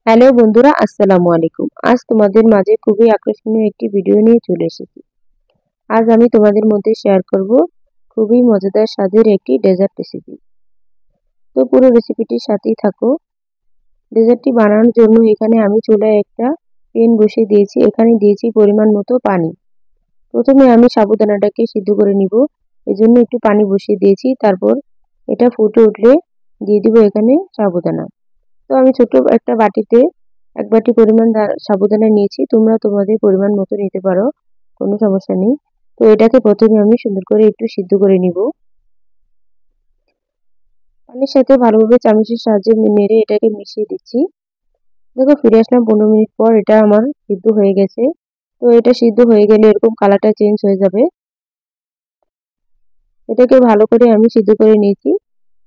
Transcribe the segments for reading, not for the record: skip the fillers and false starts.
Hello বন্ধুরা, আসসালামু আলাইকুম। আজ তোমাদের মাঝে খুবই আকর্ষণীয় একটি ভিডিও নিয়ে চলে এসেছি। আজ আমি তোমাদের মধ্যে শেয়ার করব খুবই মজাদার স্বাদের একটি ডেজার্ট রেসিপি। তো পুরো রেসিপিটির সাথেই থাকো। ডেজার্টটি বানানোর জন্য এখানে আমি চুলায় একটা প্যান বসিয়ে দিয়েছি। এখানে দিয়েছি পরিমাণ মতো পানি। প্রথমে আমি সাবুদানাটাকে সিদ্ধ করে নিব। এজন্য একটু পানি বসিয়ে দিয়েছি। তারপর এটা ফুটে উঠলে দিয়ে দিব এখানে সাবুদানা। তো আমি ছোট একটা বাটিতে ১ বাটি পরিমাণ সাবুদানা নিয়েছি। তোমরা তোমাদের পরিমাণ মতো নিতে পারো, কোনো সমস্যা নেই। তো এটাকে প্রথমে আমি সুন্দর করে একটু সিদ্ধ করে নিব। পানির সাথে ভালোভাবে চামচের সাহায্যে নেড়ে এটাকে মিশিয়ে দিচ্ছি। দেখো ফিরে আসলাম ১৫ মিনিট পর, এটা আমার সিদ্ধ হয়ে গেছে। তো এটা সিদ্ধ হয়ে গেলে এরকম কালারটা চেঞ্জ হয়ে যাবে। এটাকে ভালো করে আমি সিদ্ধ করে নিয়েছি।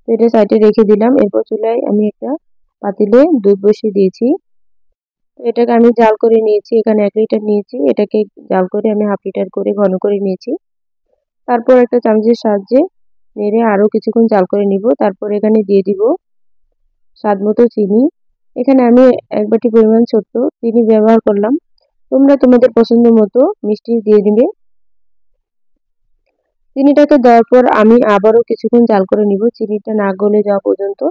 তো এটা সাইডে রেখে দিলাম। এরপর চুলায় আমি একটা পাতিলে দুধ বসিয়ে দিয়েছি। তো এটাকে আমি জাল করে নিয়েছি। এখানে ১ লিটার নিয়েছি। এটাকে জাল করে আমি হাফ লিটার করে ঘন করে নিয়েছি। তারপর একটা চামচের সাহায্যে নেড়ে আরও কিছুক্ষণ জাল করে নিব। তারপর এখানে দিয়ে দিব স্বাদ মতো চিনি। এখানে আমি ১ বাটি পরিমাণ ছোট্ট চিনি ব্যবহার করলাম। তোমরা তোমাদের পছন্দ মতো মিষ্টি দিয়ে দিবে। চিনিটাকে দেওয়ার পর আমি আবারও কিছুক্ষণ জাল করে নিব, চিনিটা না গলে যাওয়া পর্যন্ত।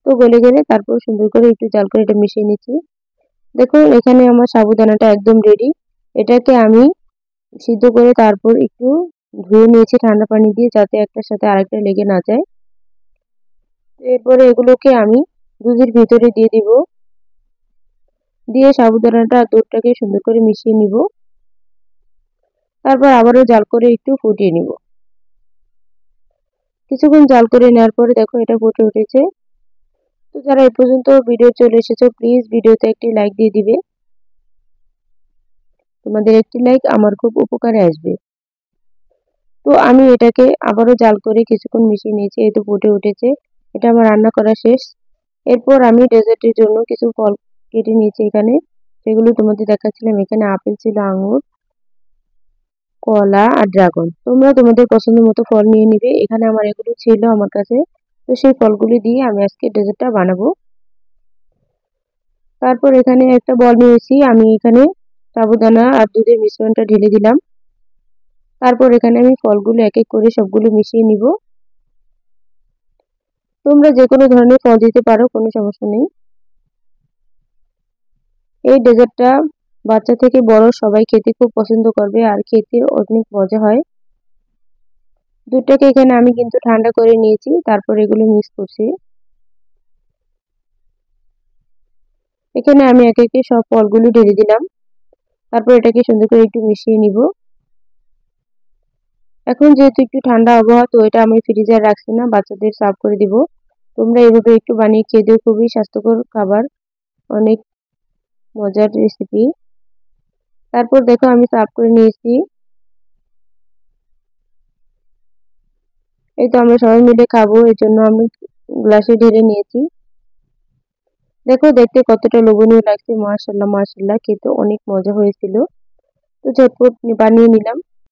তো গলে গেলে তারপর সুন্দর করে একটু জাল করে এটা মিশিয়ে নিচ্ছি। দেখুন এখানে আমার সাবুদানাটা একদম রেডি। এটাকে আমি সিদ্ধ করে তারপর একটু ধুয়ে নিয়েছি ঠান্ডা পানি দিয়ে, যাতে একটার সাথে আরেকটা লেগে না যায়। এরপরে এগুলোকে আমি দুধের ভিতরে দিয়ে দিব। দিয়ে সাবুদানাটা আর দুধটাকে সুন্দর করে মিশিয়ে নিব। তারপর আবারও জাল করে একটু ফুটিয়ে নিব। কিছুক্ষণ জাল করে নেওয়ার পরে দেখো এটা ফুটে উঠেছে। তো যারা এ পর্যন্ত ভিডিও চলে এসেছো, প্লিজ ভিডিওতে একটি লাইক দিয়ে দিবে। তোমাদের একটি লাইক আমার খুব উপকারে আসবে। তো আমি এটাকে আবারও জাল করে কিছুক্ষণ মিশিয়ে নিয়েছি। এই তো ফুটে উঠেছে। এটা আমার রান্না করা শেষ। এরপর আমি ডেজার্টের জন্য কিছু ফল কেটে নিয়েছি এখানে। সেগুলো তোমাদের দেখাচ্ছিলাম। এখানে আপেল ছিল, আঙুর, কলা আর ড্রাগন। তোমরা তোমাদের পছন্দ মতো ফল নিয়ে নিবে। এখানে আমার এগুলো ছিল আমার কাছে। তো সেই ফলগুলি দিয়ে আমি আজকে ডেজার্টটা বানাবো। তারপর এখানে একটা বল নিয়েছি। আমি এখানে সাবুদানা আর দুধের মিশ্রণটা ঢেলে দিলাম। তারপর এখানে আমি ফলগুলো এক এক করে সবগুলো মিশিয়ে নিব। তোমরা যে কোনো ধরনের ফল দিতে পারো, কোনো সমস্যা নেই। এই ডেজার্টটা বাচ্চা থেকে বড় সবাই খেতে খুব পছন্দ করবে, আর খেতে অনেক মজা হয়। দুধটাকে এখানে আমি কিন্তু ঠান্ডা করে নিয়েছি। তারপর এগুলো মিক্স করছি। এখানে আমি এক একে সব ফলগুলো ঢেলে দিলাম। তারপর এটাকে সুন্দর করে একটু মিশিয়ে নিব। এখন যেহেতু একটু ঠান্ডা আবহাওয়া, তো এটা আমি ফ্রিজে রাখছি না, বাচ্চাদের সার্ভ করে দিব। তোমরা এভাবে একটু বানিয়ে খেয়ে দিও, খুবই স্বাস্থ্যকর খাবার, অনেক মজার রেসিপি। তারপর দেখো আমি সার্ভ করে নিয়েছি। এই তো আমরা সবাই মিলে খাবো, এই জন্য আমি গ্লাসে ঢেলে নিয়েছি। দেখো দেখতে কতটা লোভনীয় লাগছে। মাশাআল্লাহ মাশাআল্লাহ, খেতে অনেক মজা হয়েছিল। তো ঝটপট বানিয়ে নিলাম।